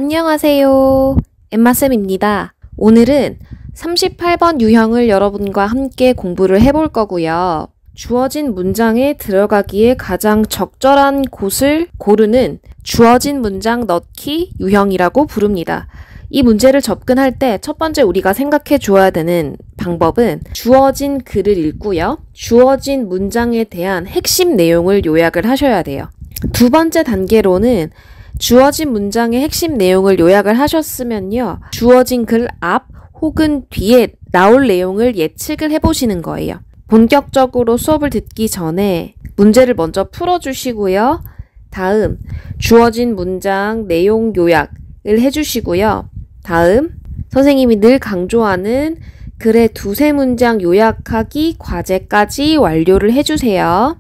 안녕하세요. 엠마쌤입니다. 오늘은 38번 유형을 여러분과 함께 공부를 해볼 거고요. 주어진 문장에 들어가기에 가장 적절한 곳을 고르는 주어진 문장 넣기 유형이라고 부릅니다. 이 문제를 접근할 때 첫 번째 우리가 생각해 줘야 되는 방법은 주어진 글을 읽고요. 주어진 문장에 대한 핵심 내용을 요약을 하셔야 돼요. 두 번째 단계로는 주어진 문장의 핵심 내용을 요약을 하셨으면요. 주어진 글 앞 혹은 뒤에 나올 내용을 예측을 해보시는 거예요. 본격적으로 수업을 듣기 전에 문제를 먼저 풀어주시고요. 다음 주어진 문장 내용 요약을 해주시고요. 다음 선생님이 늘 강조하는 글의 두세 문장 요약하기 과제까지 완료를 해주세요.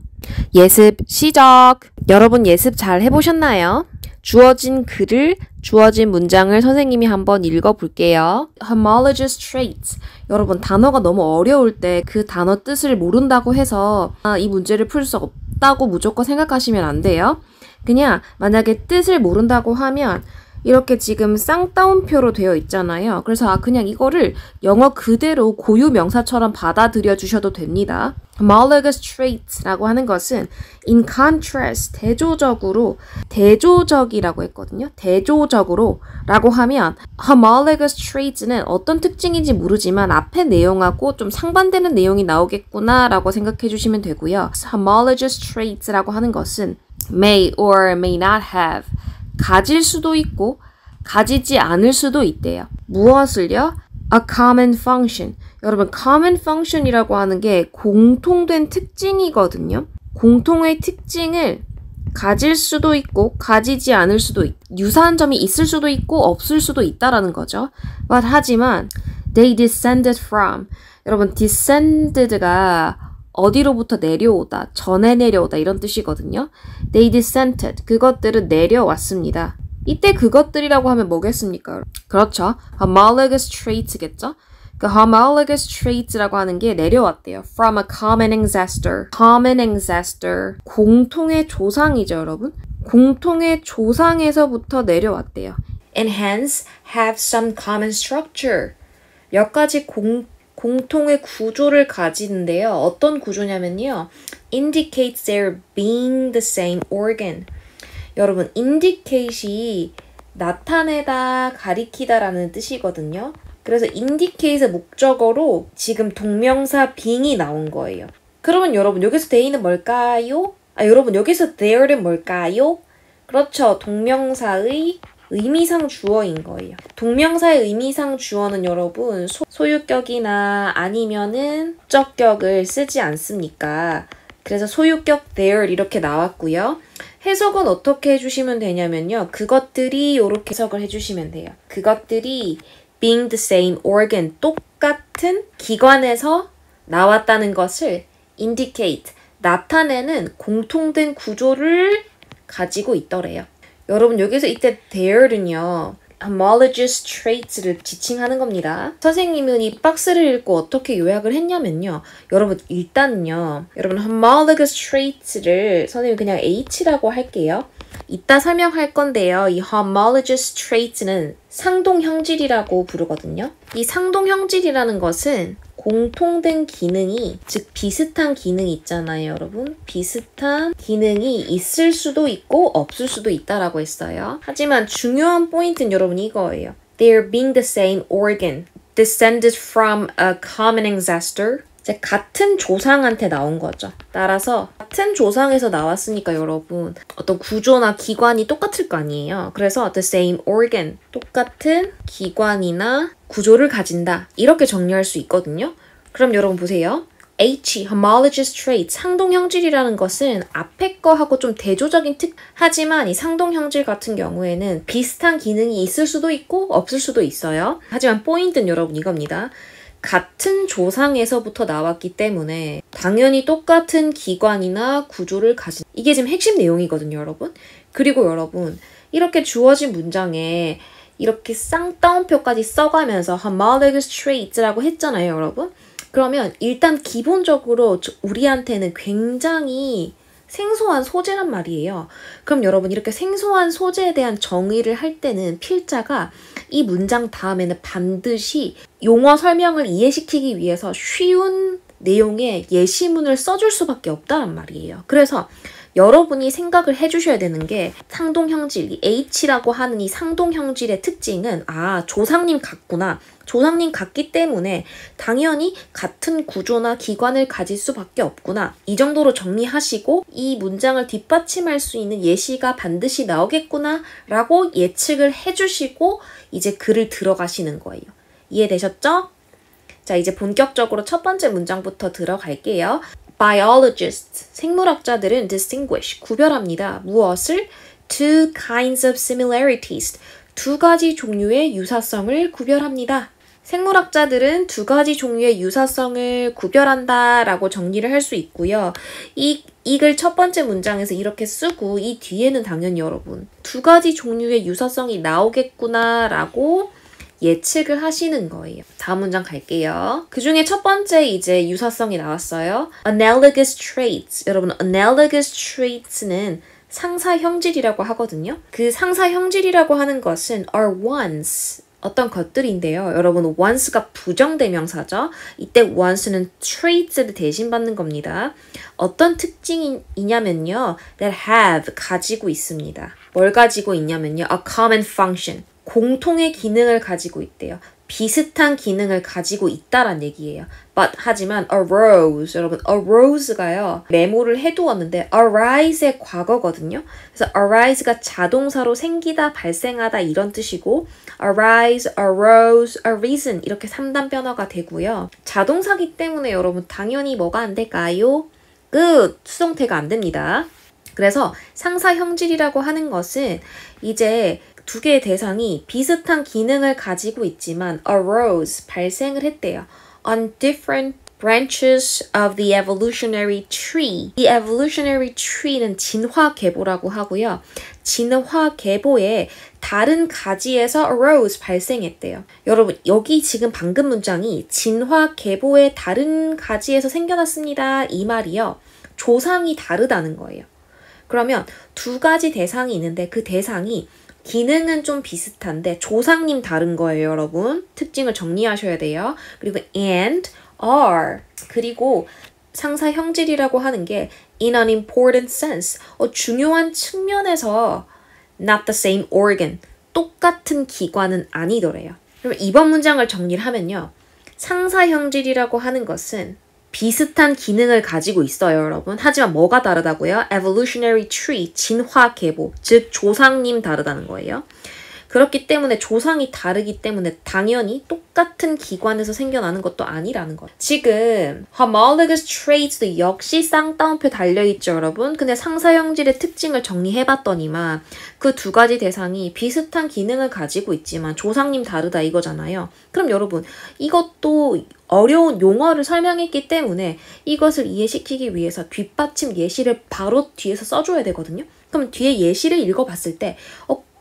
예습 시작! 여러분 예습 잘 해보셨나요? 주어진 글을, 주어진 문장을 선생님이 한번 읽어볼게요. homologous traits. 여러분 단어가 너무 어려울 때 그 단어 뜻을 모른다고 해서 이 문제를 풀 수 없다고 무조건 생각하시면 안 돼요. 그냥 만약에 뜻을 모른다고 하면 이렇게 지금 쌍따옴표로 되어 있잖아요. 그래서 그냥 이거를 영어 그대로 고유 명사처럼 받아들여 주셔도 됩니다. homologous traits라고 하는 것은 in contrast, 대조적이라고 했거든요. 대조적으로 라고 하면 homologous traits는 어떤 특징인지 모르지만 앞에 내용하고 좀 상반되는 내용이 나오겠구나 라고 생각해 주시면 되고요. homologous traits라고 하는 것은 may or may not have, 가질 수도 있고 가지지 않을 수도 있대요. 무엇을요? A common function. 여러분 common function이라고 하는 게 공통된 특징이거든요. 공통의 특징을 가질 수도 있고 가지지 않을 수도 유사한 점이 있을 수도 있고 없을 수도 있다라는 거죠. 하지만 they descended from. 여러분 descended가 어디로부터 내려오다, 전해 내려오다 이런 뜻이거든요. They descended. 그것들은 내려왔습니다. 이때 그것들이라고 하면 뭐겠습니까? 그렇죠. homologous traits겠죠? 그 homologous traits라고 하는 게 내려왔대요. From a common ancestor. common ancestor. 공통의 조상이죠, 여러분. 공통의 조상에서부터 내려왔대요. And hence have some common structure. 몇 가지 공통의 구조를 가지는데요. 어떤 구조냐면요. indicates their being the same organ. 여러분, indicate이 나타내다, 가리키다라는 뜻이거든요. 그래서 indicate의 목적어로 지금 동명사 being이 나온 거예요. 그러면 여러분, 여기서 they는 뭘까요? 여러분, 여기서 there는 뭘까요? 그렇죠. 동명사의 의미상 주어인 거예요. 동명사의 의미상 주어는 여러분 소유격이나 아니면은 목적격을 쓰지 않습니까? 그래서 소유격 there 이렇게 나왔고요. 해석은 어떻게 해주시면 되냐면요. 그것들이 이렇게 해석을 해주시면 돼요. 그것들이 being the same organ, 똑같은 기관에서 나왔다는 것을 indicate, 나타내는 공통된 구조를 가지고 있더래요. 여러분 여기서 이때 there는요. homologous traits를 지칭하는 겁니다. 선생님은 이 박스를 읽고 어떻게 요약을 했냐면요. 여러분 일단은요. 여러분 homologous traits를 선생님이 그냥 H라고 할게요. 이따 설명할 건데요. 이 homologous traits는 상동형질이라고 부르거든요. 이 상동형질이라는 것은 공통된 기능이, 즉 비슷한 기능이 있잖아요, 여러분. 비슷한 기능이 있을 수도 있고 없을 수도 있다라고 했어요. 하지만 중요한 포인트는 여러분 이거예요. They're being the same organ, descended from a common ancestor. 이제 같은 조상한테 나온 거죠. 따라서 같은 조상에서 나왔으니까 여러분 어떤 구조나 기관이 똑같을 거 아니에요. 그래서 the same organ, 똑같은 기관이나 구조를 가진다. 이렇게 정리할 수 있거든요. 그럼 여러분 보세요. H, homologous trait, 상동형질이라는 것은 앞에 거하고 좀 대조적인 하지만 이 상동형질 같은 경우에는 비슷한 기능이 있을 수도 있고 없을 수도 있어요. 하지만 포인트는 여러분 이겁니다. 같은 조상에서부터 나왔기 때문에 당연히 똑같은 기관이나 구조를 가진 이게 지금 핵심 내용이거든요, 여러분. 그리고 여러분 이렇게 주어진 문장에 이렇게 쌍따옴표까지 써가면서 homologous traits라고 했잖아요, 여러분. 그러면 일단 기본적으로 우리한테는 굉장히 생소한 소재란 말이에요. 그럼 여러분 이렇게 생소한 소재에 대한 정의를 할 때는 필자가 이 문장 다음에는 반드시 용어 설명을 이해시키기 위해서 쉬운 내용의 예시문을 써줄 수밖에 없다는 말이에요. 그래서 여러분이 생각을 해주셔야 되는 게 상동형질, 이 H라고 하는 이 상동형질의 특징은 조상님 같구나. 조상님 같기 때문에 당연히 같은 구조나 기관을 가질 수밖에 없구나. 이 정도로 정리하시고 이 문장을 뒷받침할 수 있는 예시가 반드시 나오겠구나 라고 예측을 해주시고 이제 글을 들어가시는 거예요. 이해되셨죠? 자, 이제 본격적으로 첫 번째 문장부터 들어갈게요. Biologists, 생물학자들은 distinguish, 구별합니다. 무엇을? Two kinds of similarities, 두 가지 종류의 유사성을 구별합니다. 생물학자들은 두 가지 종류의 유사성을 구별한다 라고 정리를 할 수 있고요. 이 글 첫 번째 문장에서 이렇게 쓰고 이 뒤에는 당연히 여러분 두 가지 종류의 유사성이 나오겠구나 라고 예측을 하시는 거예요. 다음 문장 갈게요. 그 중에 첫 번째 이제 유사성이 나왔어요. Analogous traits. 여러분, analogous traits는 상사형질이라고 하거든요. 그 상사형질이라고 하는 것은 are ones. 어떤 것들인데요. 여러분, once가 부정대명사죠. 이때 once는 traits를 대신받는 겁니다. 어떤 특징이냐면요. that have, 가지고 있습니다. 뭘 가지고 있냐면요. a common function. 공통의 기능을 가지고 있대요. 비슷한 기능을 가지고 있다란 얘기예요. But 하지만 arose, 여러분 arose가요. 메모를 해두었는데 arise의 과거거든요. 그래서 arise가 자동사로 생기다, 발생하다 이런 뜻이고 arise, arose, arisen 이렇게 3단 변화가 되고요. 자동사기 때문에 여러분 당연히 뭐가 안 될까요? 끝! 수동태가 안 됩니다. 그래서 상사형질이라고 하는 것은 이제 두 개의 대상이 비슷한 기능을 가지고 있지만 arose, 발생을 했대요. On different branches of the evolutionary tree. 이 evolutionary tree는 진화계보라고 하고요. 진화계보의 다른 가지에서 arose, 발생했대요. 여러분, 여기 지금 방금 문장이 진화계보의 다른 가지에서 생겨났습니다. 이 말이요. 조상이 다르다는 거예요. 그러면 두 가지 대상이 있는데 그 대상이 기능은 좀 비슷한데 조상님 다른 거예요, 여러분. 특징을 정리하셔야 돼요. 그리고 and, are. 그리고 상사 형질이라고 하는 게 in an important sense. 중요한 측면에서 not the same organ. 똑같은 기관은 아니더래요. 그럼 이번 문장을 정리를 하면요. 상사 형질이라고 하는 것은 비슷한 기능을 가지고 있어요, 여러분. 하지만 뭐가 다르다고요? evolutionary tree, 진화계보, 즉 조상님 다르다는 거예요. 그렇기 때문에 조상이 다르기 때문에 당연히 똑같은 기관에서 생겨나는 것도 아니라는 거예요. 지금 homologous traits도 역시 쌍따옴표 달려있죠, 여러분. 근데 상사형질의 특징을 정리해봤더니만 그 두 가지 대상이 비슷한 기능을 가지고 있지만 조상님 다르다 이거잖아요. 그럼 여러분 이것도 어려운 용어를 설명했기 때문에 이것을 이해시키기 위해서 뒷받침 예시를 바로 뒤에서 써줘야 되거든요. 그럼 뒤에 예시를 읽어봤을 때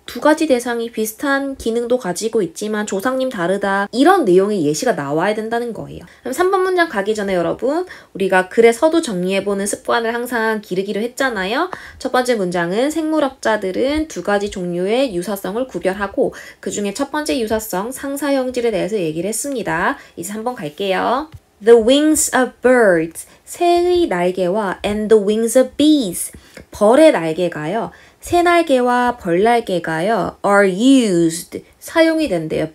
두 가지 대상이 비슷한 기능도 가지고 있지만 조상님 다르다. 이런 내용의 예시가 나와야 된다는 거예요. 그럼 3번 문장 가기 전에 여러분 우리가 글의 서두 정리해보는 습관을 항상 기르기로 했잖아요. 첫 번째 문장은 생물학자들은 두 가지 종류의 유사성을 구별하고 그 중에 첫 번째 유사성 상사형질에 대해서 얘기를 했습니다. 이제 3번 갈게요. The wings of birds, 새의 날개와 and the wings of bees, 벌의 날개가요. 새날개와 벌날개가요. are used, 사용이 된대요.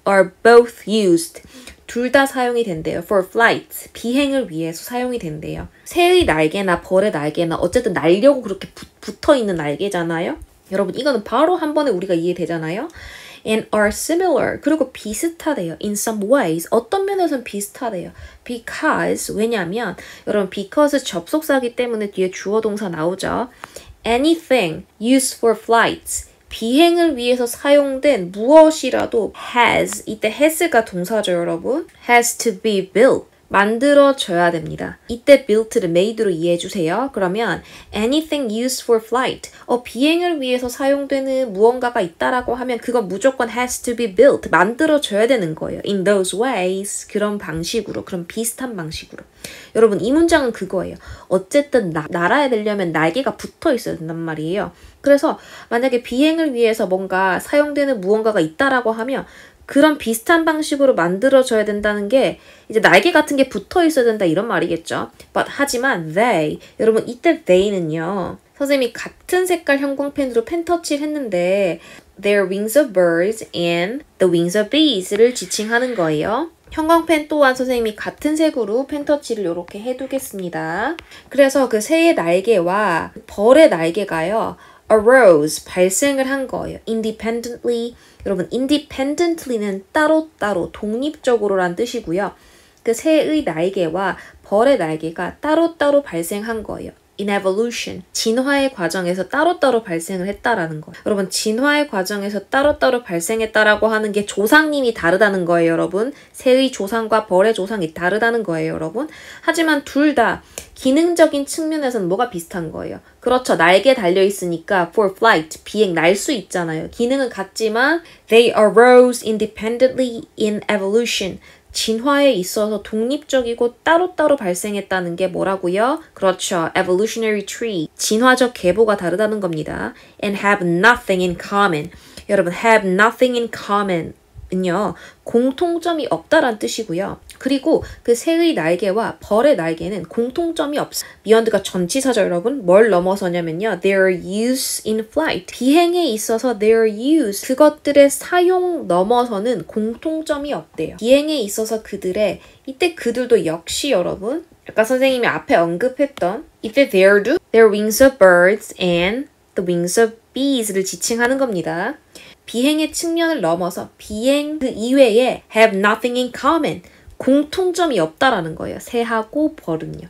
are both used. 둘 다 사용이 된대요. for flight, 비행을 위해서 사용이 된대요. 새의 날개나 벌의 날개나 어쨌든 날려고 그렇게 붙어있는 날개잖아요. 여러분 이거는 바로 한 번에 우리가 이해되잖아요. and are similar, 그리고 비슷하대요. in some ways, 어떤 면에서는 비슷하대요. because, 왜냐면 여러분 because 접속사기 때문에 뒤에 주어 동사 나오죠. anything used for flights, 비행을 위해서 사용된 무엇이라도 has, 이때 has가 동사죠, 여러분. has to be built, 만들어져야 됩니다. 이때 built를 made로 이해해주세요. 그러면 anything used for flight. 비행을 위해서 사용되는 무언가가 있다라고 하면 그건 무조건 has to be built. 만들어져야 되는 거예요. In those ways. 그런 방식으로. 그런 비슷한 방식으로. 여러분 이 문장은 그거예요. 어쨌든 날아야 되려면 날개가 붙어 있어야 된단 말이에요. 그래서 만약에 비행을 위해서 뭔가 사용되는 무언가가 있다라고 하면 그런 비슷한 방식으로 만들어져야 된다는 게 이제 날개 같은 게 붙어 있어야 된다 이런 말이겠죠. But 하지만 they, 여러분 이때 they는요. 선생님이 같은 색깔 형광펜으로 펜터치를 했는데 their wings of birds and the wings of bees를 지칭하는 거예요. 형광펜 또한 선생님이 같은 색으로 펜터치를 이렇게 해두겠습니다. 그래서 그 새의 날개와 벌의 날개가요. arose, 발생을 한 거예요. independently. 여러분, independently는 따로따로, 독립적으로란 뜻이고요. 그 새의 날개와 벌의 날개가 따로따로 발생한 거예요. in evolution, 진화의 과정에서 따로따로 발생을 했다라는 거예요. 여러분, 진화의 과정에서 따로따로 발생했다라고 하는 게 조상님이 다르다는 거예요, 여러분. 새의 조상과 벌의 조상이 다르다는 거예요, 여러분. 하지만 둘 다 기능적인 측면에서는 뭐가 비슷한 거예요? 그렇죠. 날개 달려있으니까 for flight, 비행, 날 수 있잖아요. 기능은 같지만 they arose independently in evolution. 진화에 있어서 독립적이고 따로따로 발생했다는 게 뭐라고요? 그렇죠. evolutionary tree. 진화적 계보가 다르다는 겁니다. and have nothing in common. 여러분, have nothing in common. 은요, 공통점이 없다란 뜻이고요. 그리고 그 새의 날개와 벌의 날개는 공통점이 없어요. beyond가 전치사죠, 여러분. 뭘 넘어서냐면요. their use in flight. 비행에 있어서 their use. 그것들의 사용 넘어서는 공통점이 없대요. 비행에 있어서 그들의, 이때 그들도 역시 여러분, 아까 선생님이 앞에 언급했던 이때 their wings of birds and the wings of bees를 지칭하는 겁니다. 비행의 측면을 넘어서 비행 그 이외에 have nothing in common. 공통점이 없다라는 거예요. 새하고 벌은요.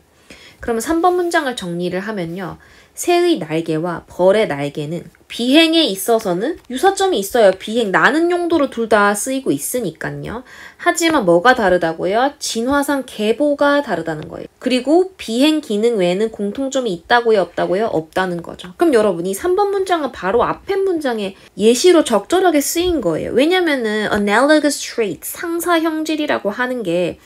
그러면 3번 문장을 정리를 하면요. 새의 날개와 벌의 날개는 비행에 있어서는 유사점이 있어요. 비행, 나는 용도로 둘 다 쓰이고 있으니까요. 하지만 뭐가 다르다고요? 진화상 계보가 다르다는 거예요. 그리고 비행 기능 외에는 공통점이 있다고요? 없다고요? 없다는 거죠. 그럼 여러분이 3번 문장은 바로 앞에 문장에 예시로 적절하게 쓰인 거예요. 왜냐면은 analogous trait, 상사 형질이라고 하는 게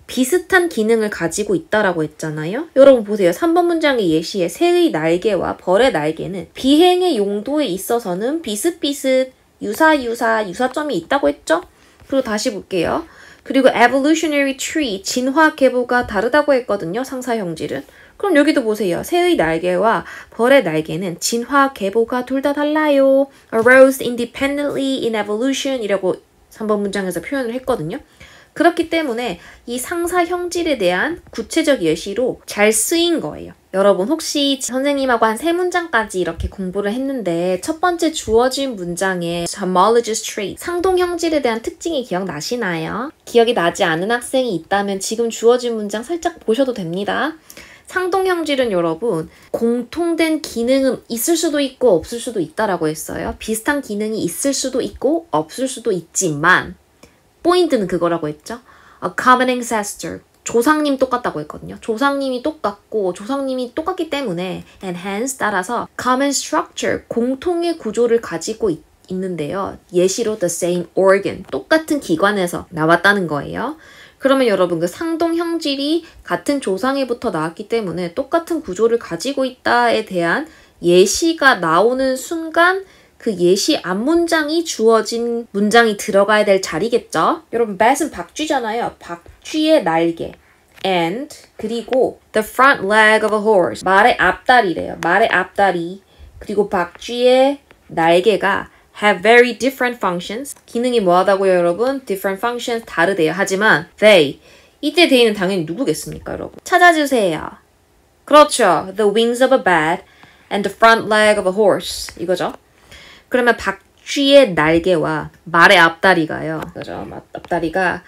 비슷한 기능을 가지고 있다라고 했잖아요. 여러분 보세요. 3번 문장의 예시에 새의 날개와 벌의 날개는 비행의 용도에 있어서는 비슷비슷, 유사점이 있다고 했죠? 그리고 다시 볼게요. 그리고 evolutionary tree, 진화 계보가 다르다고 했거든요. 상사 형질은. 그럼 여기도 보세요. 새의 날개와 벌의 날개는 진화 계보가 둘 다 달라요. arose independently in evolution 이라고 3번 문장에서 표현을 했거든요. 그렇기 때문에 이 상사 형질에 대한 구체적 예시로 잘 쓰인 거예요. 여러분 혹시 선생님하고 한 3문장까지 이렇게 공부를 했는데 첫 번째 주어진 문장에 homologous trait, 상동 형질에 대한 특징이 기억나시나요? 기억이 나지 않은 학생이 있다면 지금 주어진 문장 살짝 보셔도 됩니다. 상동 형질은 여러분 공통된 기능은 있을 수도 있고 없을 수도 있다라고 했어요. 비슷한 기능이 있을 수도 있고 없을 수도 있지만 포인트는 그거라고 했죠. A common ancestor. 조상님 똑같다고 했거든요. 조상님이 똑같고 조상님이 똑같기 때문에 and hence 따라서 common structure. 공통의 구조를 가지고 있는데요. 예시로 the same organ. 똑같은 기관에서 나왔다는 거예요. 그러면 여러분 그 상동 형질이 같은 조상에부터 나왔기 때문에 똑같은 구조를 가지고 있다에 대한 예시가 나오는 순간 그 예시 앞문장이 주어진 문장이 들어가야 될 자리겠죠? 여러분, bat은 박쥐잖아요. 박쥐의 날개. And, 그리고 the front leg of a horse. 말의 앞다리래요. 말의 앞다리. 그리고 박쥐의 날개가 have very different functions. 기능이 뭐하다고요, 여러분? different functions, 다르대요. 하지만 they. 이때 they는 당연히 누구겠습니까, 여러분? 찾아주세요. 그렇죠. The wings of a bat and the front leg of a horse. 이거죠. 그러면 박쥐의 날개와 말의 앞다리가요. 그죠? 앞다리가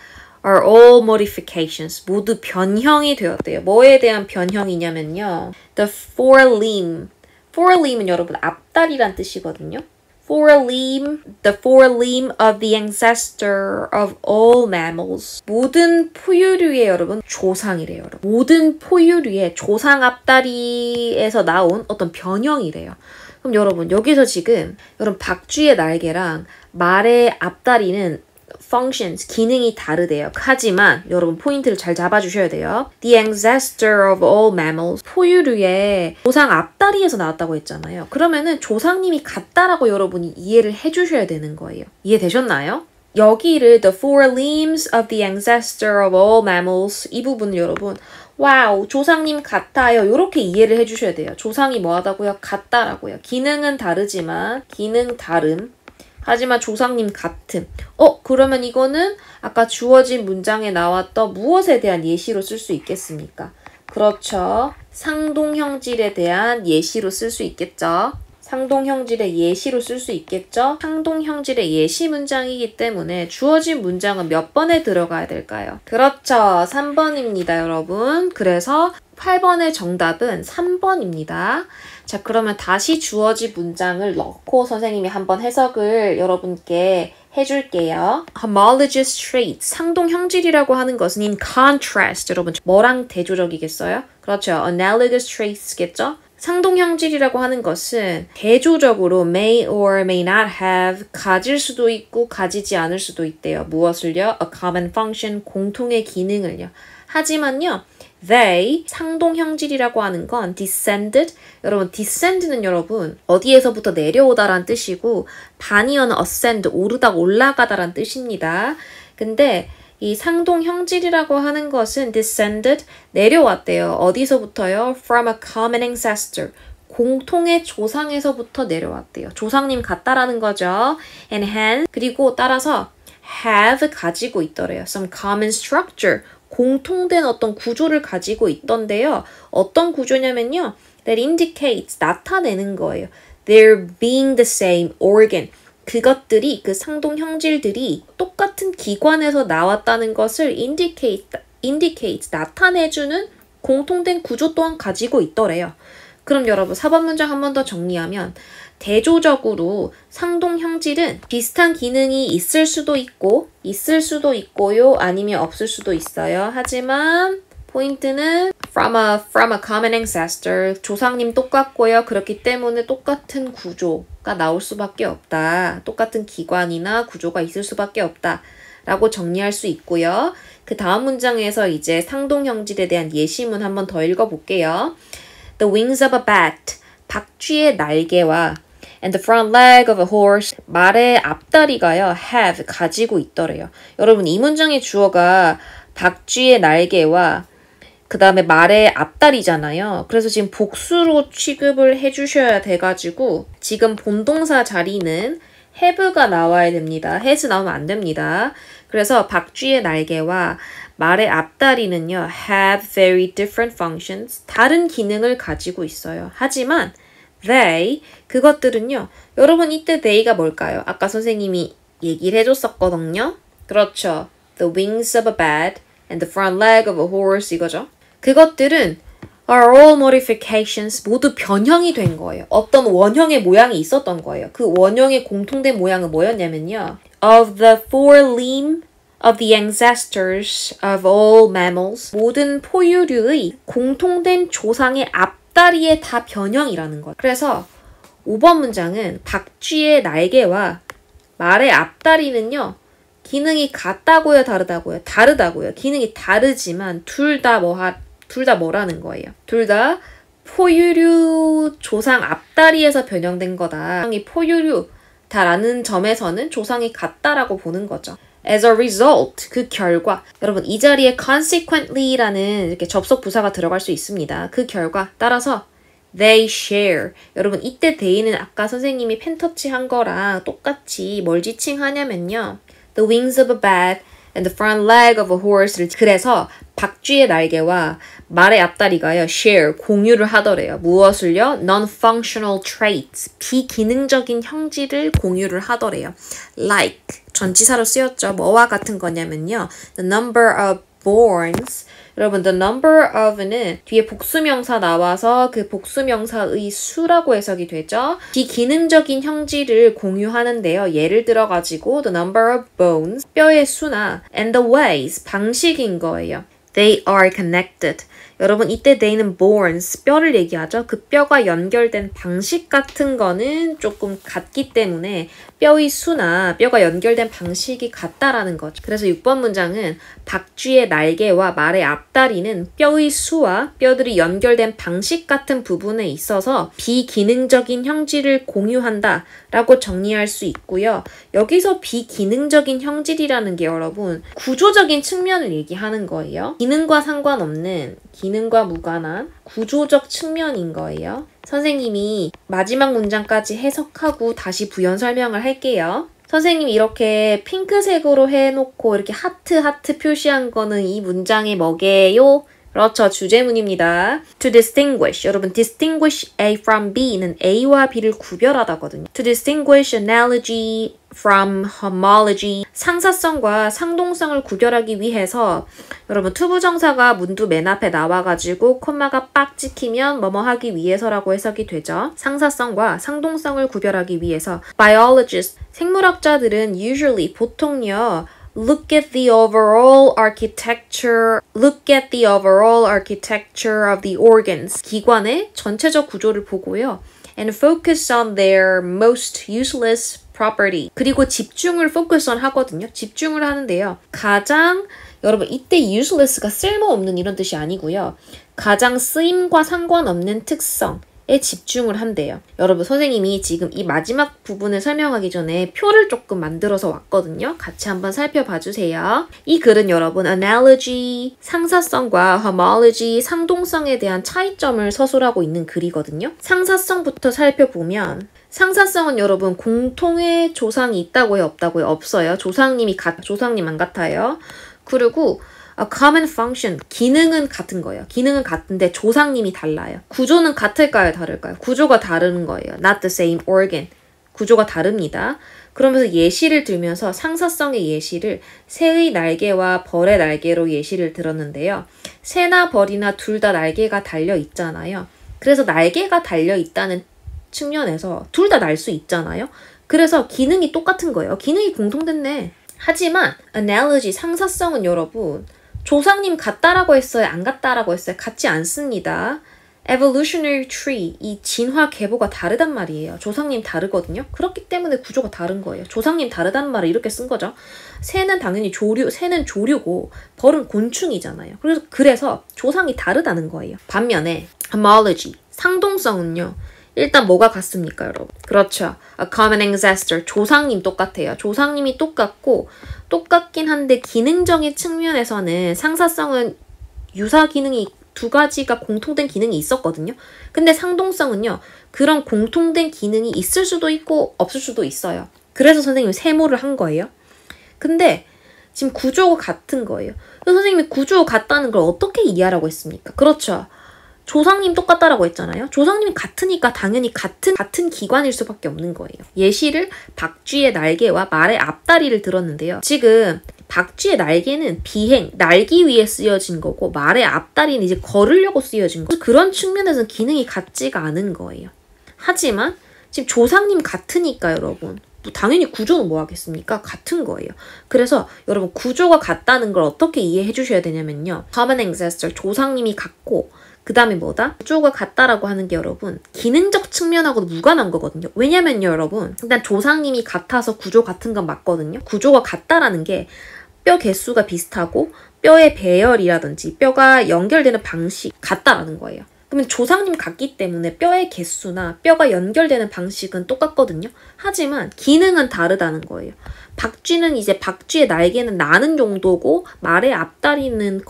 are all modifications. 모두 변형이 되었대요. 뭐에 대한 변형이냐면요. The forelimb. forelimb은 여러분 앞다리란 뜻이거든요. the forelimb of the ancestor of all mammals. 모든 포유류의 여러분 조상이래요. 여러분. 모든 포유류의 조상 앞다리에서 나온 어떤 변형이래요. 그럼 여러분 여기서 지금 여러분 박쥐의 날개랑 말의 앞다리는 functions, 기능이 다르대요. 하지만 여러분 포인트를 잘 잡아주셔야 돼요. The ancestor of all mammals. 포유류의 조상 앞다리에서 나왔다고 했잖아요. 그러면은 조상님이 같다라고 여러분이 이해를 해주셔야 되는 거예요. 이해되셨나요? 여기를 the four limbs of the ancestor of all mammals 이 부분 여러분 와우 조상님 같아요. 이렇게 이해를 해주셔야 돼요. 조상이 뭐하다고요? 같다라고요. 기능은 다르지만 기능 다름 하지만 조상님 같음. 그러면 이거는 아까 주어진 문장에 나왔던 무엇에 대한 예시로 쓸 수 있겠습니까? 그렇죠. 상동형질에 대한 예시로 쓸 수 있겠죠. 상동형질의 예시로 쓸 수 있겠죠. 상동형질의 예시 문장이기 때문에 주어진 문장은 몇 번에 들어가야 될까요? 그렇죠. 3번입니다, 여러분. 그래서 8번의 정답은 3번입니다. 자, 그러면 다시 주어진 문장을 넣고 선생님이 한번 해석을 여러분께 해줄게요. homologous traits, 상동형질이라고 하는 것은 in contrast, 여러분 뭐랑 대조적이겠어요? 그렇죠. analogous traits겠죠? 상동형질이라고 하는 것은 대조적으로 may or may not have, 가질 수도 있고 가지지 않을 수도 있대요. 무엇을요? a common function, 공통의 기능을요. 하지만요. they, 상동형질이라고 하는 건 descended, 여러분 descend는 여러분 어디에서부터 내려오다란 뜻이고 반이어는 ascend, 오르다 올라가다란 뜻입니다. 근데 이 상동형질이라고 하는 것은 descended, 내려왔대요. 어디서부터요? from a common ancestor, 공통의 조상에서부터 내려왔대요. 조상님 같다라는 거죠. and hence, 그리고 따라서 have, 가지고 있더래요. some common structure, 공통된 어떤 구조를 가지고 있던데요. 어떤 구조냐면요. that indicates, 나타내는 거예요. They're being the same organ. 그것들이, 그 상동형질들이 똑같은 기관에서 나왔다는 것을 indicate, 나타내주는 공통된 구조 또한 가지고 있더래요. 그럼 여러분 4번 문장 한 번 더 정리하면 대조적으로 상동형질은 비슷한 기능이 있을 수도 있고요. 아니면 없을 수도 있어요. 하지만 포인트는 from a common ancestor, 조상님 똑같고요. 그렇기 때문에 똑같은 구조가 나올 수밖에 없다. 똑같은 기관이나 구조가 있을 수밖에 없다. 라고 정리할 수 있고요. 그 다음 문장에서 이제 상동형질에 대한 예시문 한 번 더 읽어볼게요. The wings of a bat, 박쥐의 날개와 and the front leg of a horse, 말의 앞다리가요, have, 가지고 있더래요. 여러분 이 문장의 주어가 박쥐의 날개와 그 다음에 말의 앞다리잖아요. 그래서 지금 복수로 취급을 해주셔야 돼가지고 지금 본동사 자리는 have가 나와야 됩니다. has 나오면 안 됩니다. 그래서 박쥐의 날개와 말의 앞다리는요, have very different functions, 다른 기능을 가지고 있어요. 하지만 they, 그것들은요, 여러분 이때 they가 뭘까요? 아까 선생님이 얘기를 해줬었거든요. 그렇죠. The wings of a bat and the front leg of a horse 이거죠. 그것들은 are all modifications, 모두 변형이 된 거예요. 어떤 원형의 모양이 있었던 거예요. 그 원형의 공통된 모양은 뭐였냐면요. of the forelimb of the ancestors of all mammals, 모든 포유류의 공통된 조상의 앞다리의 다 변형이라는 거예요. 그래서 5번 문장은 박쥐의 날개와 말의 앞다리는요. 기능이 같다고요, 다르다고요? 다르다고요. 기능이 다르지만 둘 다 뭐라는 거예요. 둘 다 포유류 조상 앞다리에서 변형된 거다. 이 포유류다라는 점에서는 조상이 같다라고 보는 거죠. As a result, 그 결과. 여러분 이 자리에 consequently라는 이렇게 접속 부사가 들어갈 수 있습니다. 그 결과 따라서 they share. 여러분 이때 they는 아까 선생님이 펜터치 한 거랑 똑같이 뭘 지칭하냐면요. The wings of a bat and the front leg of a horse를 그래서 박쥐의 날개와 말의 앞다리가요. share, 공유를 하더래요. 무엇을요? non-functional traits, 비기능적인 형질을 공유를 하더래요. like, 전치사로 쓰였죠. 뭐와 같은 거냐면요. The number of borns, 여러분, the number of는 뒤에 복수명사 나와서 그 복수명사의 수라고 해석이 되죠. 비기능적인 형질을 공유하는데요. 예를 들어가지고 the number of bones, 뼈의 수나 and the ways, 방식인 거예요. They are connected. 여러분 이때 they는 bones, 뼈를 얘기하죠. 그 뼈가 연결된 방식 같은 거는 조금 같기 때문에 뼈의 수나 뼈가 연결된 방식이 같다라는 거죠. 그래서 6번 문장은 박쥐의 날개와 말의 앞다리는 뼈의 수와 뼈들이 연결된 방식 같은 부분에 있어서 비기능적인 형질을 공유한다 라고 정리할 수 있고요. 여기서 비기능적인 형질이라는 게 여러분 구조적인 측면을 얘기하는 거예요. 기능과 상관없는, 기능과 무관한 구조적 측면인 거예요. 선생님이 마지막 문장까지 해석하고 다시 부연 설명을 할게요. 선생님이 이렇게 핑크색으로 해놓고 이렇게 하트 표시한 거는 이 문장의 뭐게요? 그렇죠. 주제문입니다. To distinguish. 여러분, distinguish A from B는 A와 B를 구별하다거든요. To distinguish analogy from homology. 상사성과 상동성을 구별하기 위해서 여러분, 투부정사가 문두 맨 앞에 나와가지고 콤마가 빡 찍히면 뭐뭐 하기 위해서라고 해석이 되죠. 상사성과 상동성을 구별하기 위해서 biologists, 생물학자들은 usually, 보통요, Look at the overall architecture of the organs. 기관의 전체적 구조를 보고요. And focus on their most useless property. 그리고 집중을 focus on 하거든요. 집중을 하는데요. 여러분 이때 useless가 쓸모없는 이런 뜻이 아니고요. 가장 쓰임과 상관없는 특성. 에 집중을 한대요. 여러분 선생님이 지금 이 마지막 부분을 설명하기 전에 표를 조금 만들어서 왔거든요. 같이 한번 살펴봐 주세요. 이 글은 여러분 analogy, 상사성과 homology, 상동성에 대한 차이점을 서술하고 있는 글이거든요. 상사성부터 살펴보면 상사성은 여러분 공통의 조상이 있다고요? 없다고요? 없어요. 조상님 안 같아요. 그리고 A common function, 기능은 같은 거예요. 기능은 같은데 조상님이 달라요. 구조는 같을까요? 다를까요? 구조가 다른 거예요. Not the same organ. 구조가 다릅니다. 그러면서 예시를 들면서 상사성의 예시를 새의 날개와 벌의 날개로 예시를 들었는데요. 새나 벌이나 둘 다 날개가 달려 있잖아요. 그래서 날개가 달려 있다는 측면에서 둘 다 날 수 있잖아요. 그래서 기능이 똑같은 거예요. 기능이 공통됐네. 하지만 analogy, 상사성은 여러분 조상님 같다라고 했어요? 안 같다라고 했어요? 같지 않습니다. Evolutionary tree, 이 진화 계보가 다르단 말이에요. 조상님 다르거든요. 그렇기 때문에 구조가 다른 거예요. 조상님 다르다는 말을 이렇게 쓴 거죠. 새는 당연히 새는 조류고 벌은 곤충이잖아요. 그래서 조상이 다르다는 거예요. 반면에 homology, 상동성은요. 일단 뭐가 같습니까, 여러분? 그렇죠. A common ancestor. 조상님 똑같아요. 조상님이 똑같긴 한데 기능적인 측면에서는 상사성은 유사 기능이 두 가지가 공통된 기능이 있었거든요. 근데 상동성은요. 그런 공통된 기능이 있을 수도 있고 없을 수도 있어요. 그래서 선생님이 세모를 한 거예요. 근데 지금 구조가 같은 거예요. 그래서 선생님이 구조가 같다는 걸 어떻게 이해하라고 했습니까? 그렇죠. 조상님 똑같다라고 했잖아요. 조상님이 같으니까 당연히 같은 기관일 수밖에 없는 거예요. 예시를 박쥐의 날개와 말의 앞다리를 들었는데요. 지금 박쥐의 날개는 날기 위해 쓰여진 거고 말의 앞다리는 이제 걸으려고 쓰여진 거고 그런 측면에서는 기능이 같지가 않은 거예요. 하지만 지금 조상님 같으니까 여러분 당연히 구조는 뭐 하겠습니까? 같은 거예요. 그래서 여러분 구조가 같다는 걸 어떻게 이해해 주셔야 되냐면요. common ancestor, 조상님이 같고 그 다음에 뭐다? 구조가 같다라고 하는 게 여러분 기능적 측면하고도 무관한 거거든요. 왜냐면요 여러분 일단 조상님이 같아서 구조 같은 건 맞거든요. 구조가 같다라는 게 뼈 개수가 비슷하고 뼈의 배열이라든지 뼈가 연결되는 방식 같다라는 거예요. 그러면 조상님 같기 때문에 뼈의 개수나 뼈가 연결되는 방식은 똑같거든요. 하지만 기능은 다르다는 거예요. 박쥐의 날개는 나는 용도고 말의 앞다리는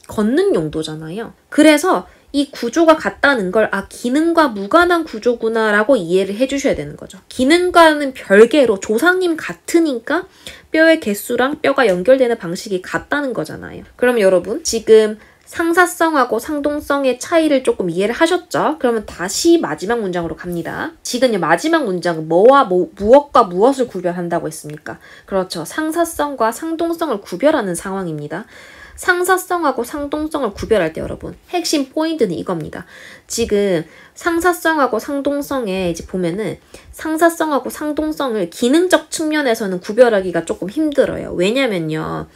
걷는 용도잖아요. 그래서 이 구조가 같다는 걸 기능과 무관한 구조구나 라고 이해를 해주셔야 되는 거죠. 기능과는 별개로 조상님 같으니까 뼈의 개수랑 뼈가 연결되는 방식이 같다는 거잖아요. 그럼 여러분 지금 상사성하고 상동성의 차이를 조금 이해를 하셨죠? 그러면 다시 마지막 문장으로 갑니다. 지금요 마지막 문장은 무엇과 무엇을 구별한다고 했습니까? 그렇죠. 상사성과 상동성을 구별하는 상황입니다. 상사성하고 상동성을 구별할 때 여러분 핵심 포인트는 이겁니다. 지금 상사성하고 상동성에 이제 보면은 상사성하고 상동성을 기능적 측면에서는 구별하기가 조금 힘들어요. 왜냐면요.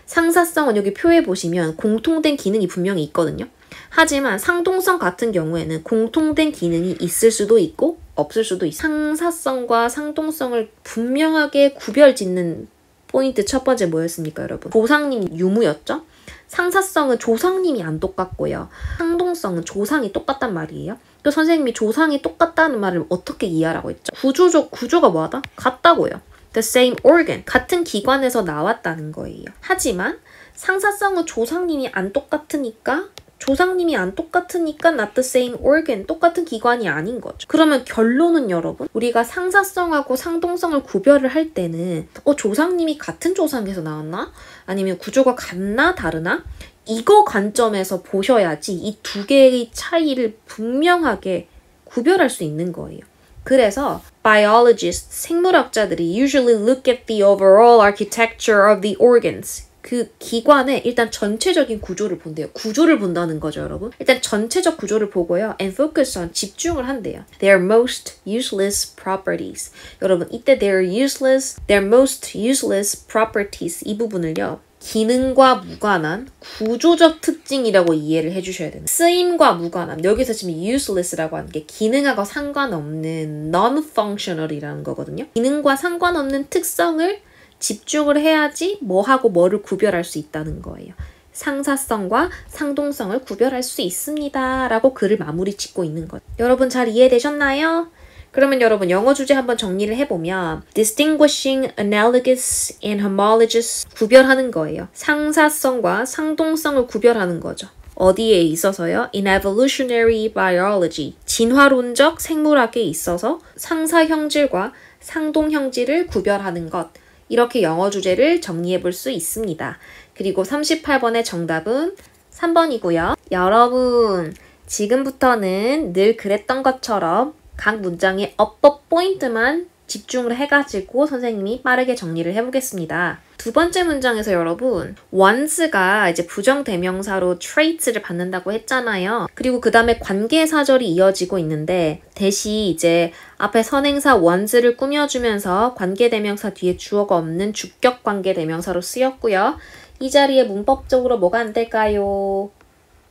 상사성은 여기 표에 보시면 공통된 기능이 분명히 있거든요. 하지만 상동성 같은 경우에는 공통된 기능이 있을 수도 있고 없을 수도 있어요. 상사성과 상동성을 분명하게 구별짓는 포인트 첫 번째 뭐였습니까, 여러분? 조상님 유무였죠? 상사성은 조상님이 안 똑같고요. 상동성은 조상이 똑같단 말이에요. 또 선생님이 조상이 똑같다는 말을 어떻게 이해하라고 했죠? 구조가 뭐하다? 같다고요. The same organ. 같은 기관에서 나왔다는 거예요. 하지만 상사성은 조상님이 안 똑같으니까 not the same organ, 똑같은 기관이 아닌 거죠. 그러면 결론은 여러분, 우리가 상사성하고 상동성을 구별을 할 때는 조상님이 같은 조상에서 나왔나? 아니면 구조가 같나 다르나? 이거 관점에서 보셔야지 이 두 개의 차이를 분명하게 구별할 수 있는 거예요. 그래서 biologists, 생물학자들이 usually look at the overall architecture of the organs. 그 기관의 일단 전체적인 구조를 본대요. 구조를 본다는 거죠, 여러분. 일단 전체적 구조를 보고요. and focus on, 집중을 한대요. Their most useless properties. 여러분, 이때 their most useless properties 이 부분을요. 기능과 무관한 구조적 특징이라고 이해를 해주셔야 돼요. 쓰임과 무관함. 여기서 지금 useless라고 하는 게 기능하고 상관없는 non-functional이라는 거거든요. 기능과 상관없는 특성을 집중을 해야지 뭐하고 뭐를 구별할 수 있다는 거예요. 상사성과 상동성을 구별할 수 있습니다. 라고 글을 마무리 짓고 있는 거죠. 여러분 잘 이해되셨나요? 그러면 여러분 영어 주제 한번 정리를 해보면 distinguishing analogous and homologous 구별하는 거예요. 상사성과 상동성을 구별하는 거죠. 어디에 있어서요? In evolutionary biology, 진화론적 생물학에 있어서 상사형질과 상동형질을 구별하는 것. 이렇게 영어 주제를 정리해 볼 수 있습니다. 그리고 38번의 정답은 3번이고요. 여러분, 지금부터는 늘 그랬던 것처럼 각 문장의 어법 포인트만 집중을 해가지고 선생님이 빠르게 정리를 해보겠습니다. 두 번째 문장에서 여러분, once가 이제 부정대명사로 traits를 받는다고 했잖아요. 그리고 그 다음에 관계사절이 이어지고 있는데 대시 이제 앞에 선행사 once를 꾸며주면서 관계대명사 뒤에 주어가 없는 주격 관계대명사로 쓰였고요. 이 자리에 문법적으로 뭐가 안 될까요?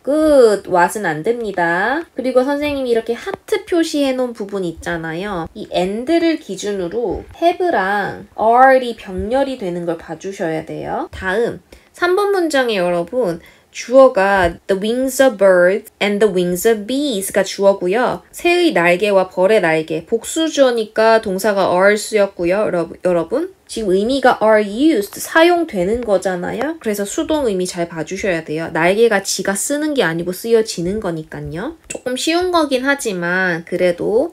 끝! what은 안 됩니다. 그리고 선생님이 이렇게 하트 표시해 놓은 부분 있잖아요. 이 and를 기준으로 have랑 are이 병렬이 되는 걸 봐주셔야 돼요. 다음 3번 문장에 여러분 주어가 the wings of birds and the wings of bees가 주어고요. 새의 날개와 벌의 날개, 복수주어니까 동사가 are 쓰였고요. 여러분 지금 의미가 are used, 사용되는 거잖아요. 그래서 수동 의미 잘 봐주셔야 돼요. 날개가 지가 쓰는 게 아니고 쓰여지는 거니까요. 조금 쉬운 거긴 하지만 그래도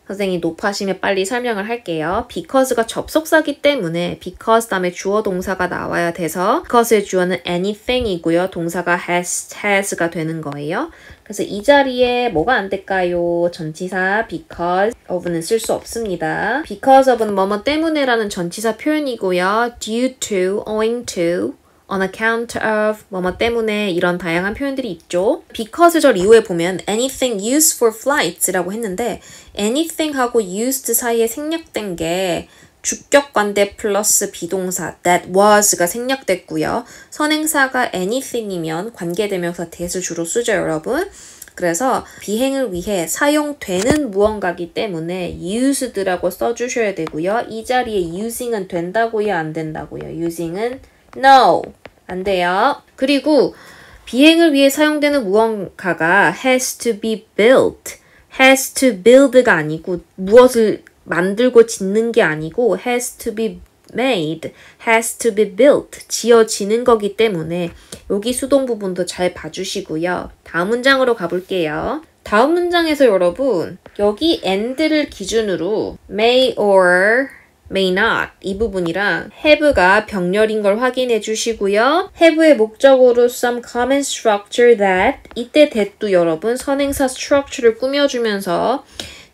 선생님이 높아시면 빨리 설명을 할게요. because가 접속사기 때문에 because 다음에 주어 동사가 나와야 돼서 because의 주어는 anything이고요. 동사가 has가 되는 거예요. 그래서 이 자리에 뭐가 안 될까요? 전치사 because of는 쓸 수 없습니다. because of는 뭐뭐 때문에라는 전치사 표현이고요. due to, owing to, on account of, 뭐뭐 때문에 이런 다양한 표현들이 있죠. because절 이후에 보면 anything used for flights라고 했는데 anything하고 used 사이에 생략된 게 주격 관대 플러스 비동사 that was가 생략됐고요. 선행사가 anything이면 관계대명사 that을 주로 쓰죠, 여러분. 그래서 비행을 위해 사용되는 무언가이기 때문에 used라고 써주셔야 되고요. 이 자리에 using은 된다고요, 안 된다고요? using은 no, 안 돼요. 그리고 비행을 위해 사용되는 무언가가 has to be built, has to build가 아니고 무엇을 만들고 짓는 게 아니고 has to be made, has to be built, 지어지는 거기 때문에 여기 수동 부분도 잘 봐주시고요. 다음 문장으로 가볼게요. 다음 문장에서 여러분 여기 and를 기준으로 may or may not 이 부분이랑 have가 병렬인 걸 확인해 주시고요. have의 목적으로 some common structure that 이때 that도 여러분 선행사 structure를 꾸며주면서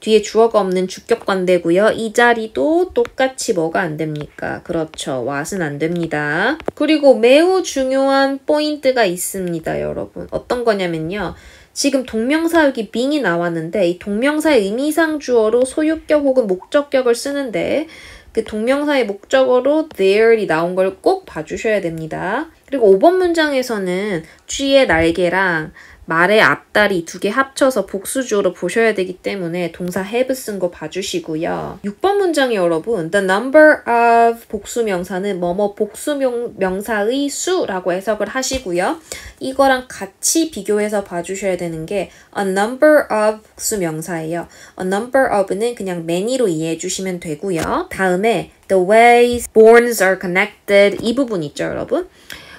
뒤에 주어가 없는 주격 관대고요. 이 자리도 똑같이 뭐가 안 됩니까? 그렇죠. what은 안 됩니다. 그리고 매우 중요한 포인트가 있습니다, 여러분. 어떤 거냐면요. 지금 동명사 여기 being이 나왔는데 이 동명사의 의미상 주어로 소유격 혹은 목적격을 쓰는데 그 동명사의 목적어로 there이 나온 걸 꼭 봐주셔야 됩니다. 그리고 5번 문장에서는 쥐의 날개랑 말의 앞다리 두 개 합쳐서 복수주어로 보셔야 되기 때문에 동사 have 쓴 거 봐주시고요. 6번 문장에 여러분 the number of 복수명사는 뭐뭐 복수명사의 수라고 해석을 하시고요. 이거랑 같이 비교해서 봐주셔야 되는 게 a number of 복수명사예요. a number of는 그냥 many로 이해해 주시면 되고요. 다음에 the ways bones are connected 이 부분 있죠, 여러분?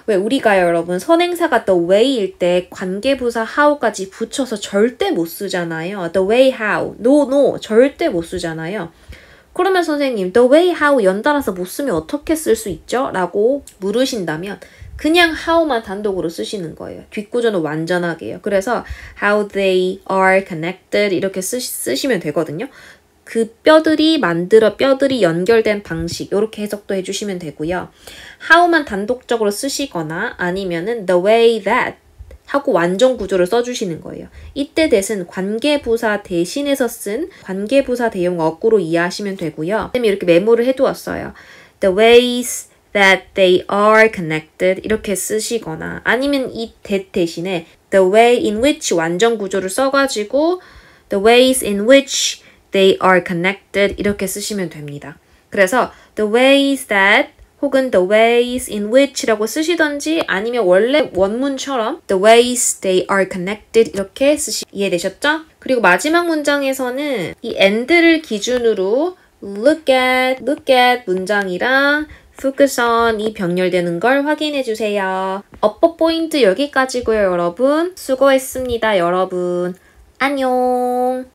왜 우리가요, 여러분, 선행사가 the way일 때 관계부사 how까지 붙여서 절대 못 쓰잖아요. the way how, no, 절대 못 쓰잖아요. 그러면 선생님, the way how 연달아서 못 쓰면 어떻게 쓸 수 있죠? 라고 물으신다면 그냥 how만 단독으로 쓰시는 거예요. 뒷구조는 완전하게요. 그래서 how they are connected 이렇게 쓰시면 되거든요. 그 뼈들이 연결된 방식 이렇게 해석도 해주시면 되고요. how만 단독적으로 쓰시거나 아니면은 the way that 하고 완전 구조를 써주시는 거예요. 이때 that은 관계부사 대신해서 쓴 관계부사 대용 어구로 이해하시면 되고요. 선생님이 이렇게 메모를 해두었어요. The ways that they are connected 이렇게 쓰시거나 아니면 이 that 대신에 the way in which 완전 구조를 써가지고 the ways in which they are connected 이렇게 쓰시면 됩니다. 그래서 the ways that 혹은 the ways in which라고 쓰시던지 아니면 원래 원문처럼 the ways they are connected 이렇게 이해되셨죠? 그리고 마지막 문장에서는 이 and를 기준으로 look at 문장이랑 focus on이 병렬되는 걸 확인해 주세요. 어법 포인트 여기까지고요, 여러분. 수고했습니다, 여러분. 안녕.